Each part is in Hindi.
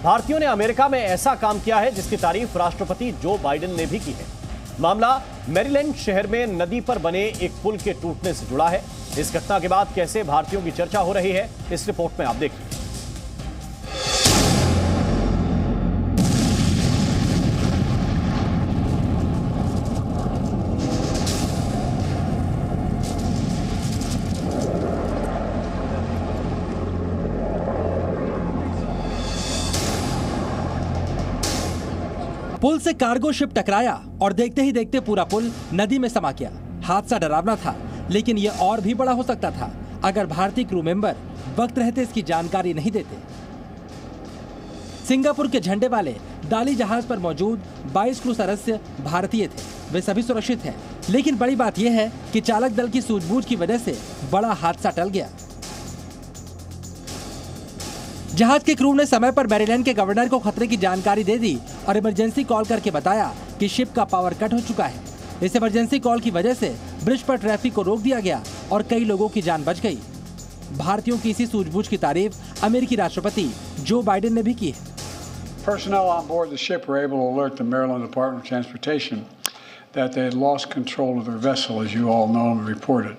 भारतीयों ने अमेरिका में ऐसा काम किया है जिसकी तारीफ राष्ट्रपति जो बाइडेन ने भी की है। मामला मैरीलैंड शहर में नदी पर बने एक पुल के टूटने से जुड़ा है। इस घटना के बाद कैसे भारतीयों की चर्चा हो रही है, इस रिपोर्ट में आप देखिए। पुल से कार्गो शिप टकराया और देखते ही देखते पूरा पुल नदी में समा गया। हादसा डरावना था, लेकिन यह और भी बड़ा हो सकता था अगर भारतीय क्रू मेंबर वक्त रहते इसकी जानकारी नहीं देते। सिंगापुर के झंडे वाले डाली जहाज पर मौजूद 22 क्रू सदस्य भारतीय थे। वे सभी सुरक्षित हैं, लेकिन बड़ी बात यह है कि चालक दल की सूझबूझ की वजह से बड़ा हादसा टल गया। जहाज के क्रू ने समय पर मैरीलैंड के गवर्नर को खतरे की जानकारी दे दी और इमरजेंसी कॉल करके बताया कि शिप का पावर कट हो चुका है। इस इमरजेंसी कॉल की वजह से ब्रिज पर ट्रैफिक को रोक दिया गया और कई लोगों की जान बच गई। भारतीयों की इसी सूझबूझ की तारीफ अमेरिकी राष्ट्रपति जो बाइडेन ने भी की है। Personnel on board the ship were able to alert the Maryland Department of Transportation that they had lost control of their vessel, as you all know and reported.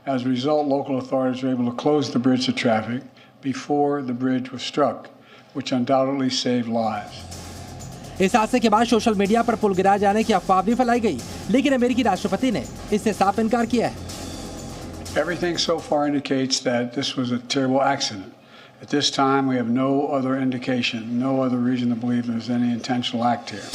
As a result, local authorities were able to close the bridge to traffic before the bridge was struck, which undoubtedly saved lives. इस हादसे के बाद सोशल मीडिया पर पुल गिराए जाने की अफवाह भी फैलाई गई, लेकिन अमेरिकी राष्ट्रपति ने इससे साफ इनकार किया है। Everything so far indicates that this was a terrible accident. At this time, we have no other indication, no other reason to believe there's any intentional act here.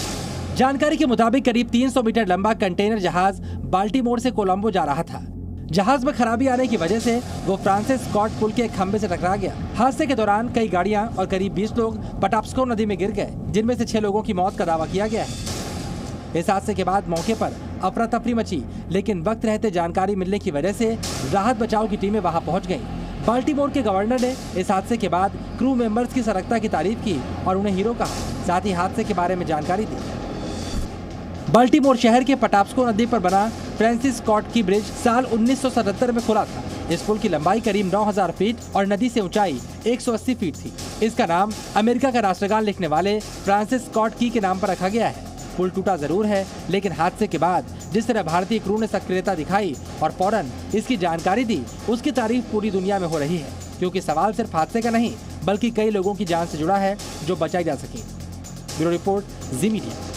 जानकारी के मुताबिक करीब 300 मीटर लंबा कंटेनर जहाज बाल्टीमोर से कोलंबो जा रहा था। जहाज में खराबी आने की वजह से वो फ्रांसिस स्कॉट पुल के एक खंबे से टकरा गया। हादसे के दौरान कई गाड़ियां और करीब 20 लोग पटाप्सको नदी में गिर गए, जिनमें से 6 लोगों की मौत का दावा किया गया है। इस हादसे के बाद मौके पर अफरा तफरी मची, लेकिन वक्त रहते जानकारी मिलने की वजह से राहत बचाव की टीमें वहां पहुंच गई। बाल्टीमोर के गवर्नर ने इस हादसे के बाद क्रू मेंबर्स की सतर्कता की तारीफ की और उन्हें हीरो कहा, साथ ही हादसे के बारे में जानकारी दी। बाल्टीमोर शहर के पटाप्सको नदी पर बना फ्रांसिस स्कॉट की ब्रिज साल 1977 में खुला था। इस पुल की लंबाई करीब 9000 फीट और नदी से ऊंचाई 180 फीट थी। इसका नाम अमेरिका का राष्ट्रगान लिखने वाले फ्रांसिस स्कॉट की के नाम पर रखा गया है। पुल टूटा जरूर है, लेकिन हादसे के बाद जिस तरह भारतीय क्रू ने सक्रियता दिखाई और फौरन इसकी जानकारी दी, उसकी तारीफ पूरी दुनिया में हो रही है, क्योंकि सवाल सिर्फ हादसे का नहीं बल्कि कई लोगों की जान से जुड़ा है जो बचाई जा सके। ब्यूरो रिपोर्ट, जी मीडिया।